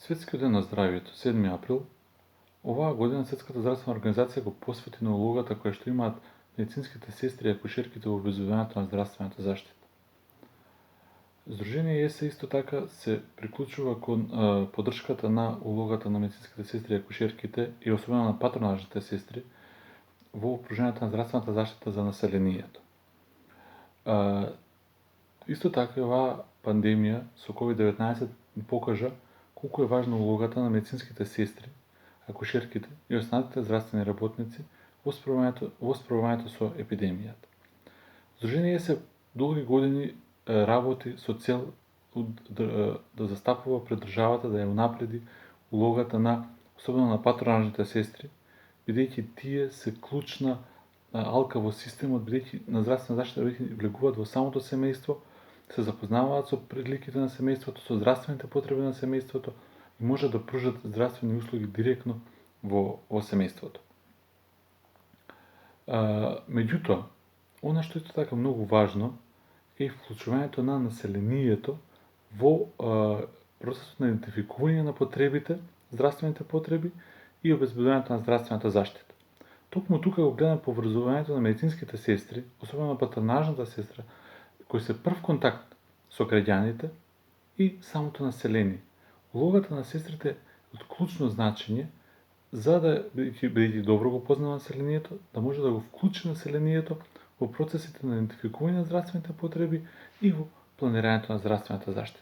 Светскиот ден на здравието, 7 април, оваа година Светската здравствена организација го посвети на улогата која што имаат медицинските сестри и акушерките во обезбедувањето на здравствената заштита. Сдружение ЕС исто така се приклучува кон поддршката на улогата на медицинските сестри и акушерките и особено на патронажните сестри во пружувањето на здравствената заштита за населението. Исто така оваа пандемија со COVID-19 покажа колку е важна улогата на медицинските сестри, акушерките и останатите здравствени работници во справувањето со епидемијата. Сдружение ЕС долги години работи со цел да застапува пред државата да ја унапреди улогата на особено на патронажните сестри, бидејќи тие се клучна алка во системот, бидејќи на здравствена заштита влегуваат во самото семејство, се запознаваат со приликите на семејството, со здравствените потреби на семејството и може да пружат здравствени услуги директно во семејството. Меѓутоа, она што исто така многу важно е вклучувањето на населението во процесот на идентификување на потребите, здравствените потреби и обезбедувањето на здравствената заштита. Токму тука го гледам поврзувањето на медицинските сестри, особено на патронажната сестра, кои се прв контакт со граѓаните и самото население. Улогата на сестрите е од клучно значење за да, бидејќи добро го познава населението, да може да го вклучи населението во процесите на идентификување на здравствените потреби и во планирањето на здравствената заштита.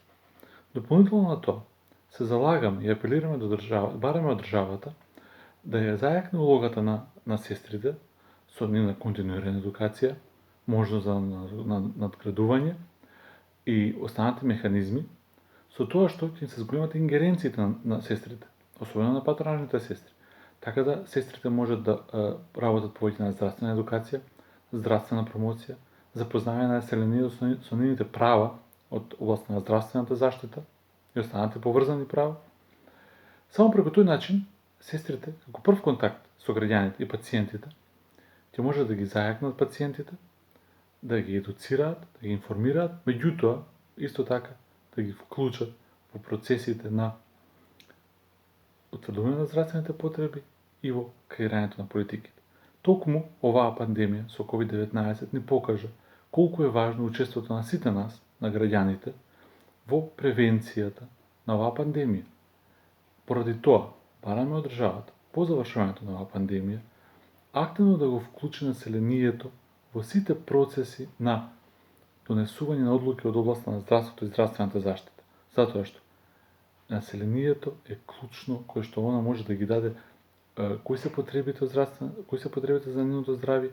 Дополнително на тоа, се залагаме и апелираме до државата, бараме од државата, да ја зајакне улогата на сестрите со нивна континуирана едукација, можност за надградување и останати механизми, со тоа што ќе се зголемат ингеренциите на сестрите, особено на патронажните сестри, така да сестрите можат да работат повеќе на здравствена едукација, здравствена промоција, запознавање на населението со нивните права од област на здравствената заштита и останати поврзани права. Само преку тој начин, сестрите, како прв контакт со граѓаните и пациентите, ќе можат да ги зајакнат пациентите, да ги едуцираат, да ги информираат, меѓутоа, исто така, да ги вклучат во процесите на утврдување на здравствените потреби и во креирањето на политиките. Токму оваа пандемија со COVID-19 ни покажа колку е важно учеството на сите нас, на граѓаните, во превенцијата на оваа пандемија. Поради тоа, бараме од државата, по завршувањето на оваа пандемија, активно да го вклучи населението во сите процеси на донесување на одлуки од областа на здравството и здравствената заштита. Затоа што населението е клучно, кое што она може да ги даде кои се потребите за нивното здравје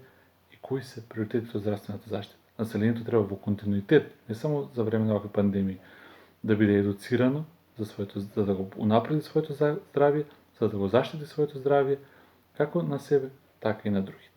и кои се приоритетите од здравствената заштита. Населението треба во континуитет, не само за време на овакви пандемии, да биде едуцирано за да го унапреди своето здравје, за да го заштити своето здравје, како на себе, така и на другите.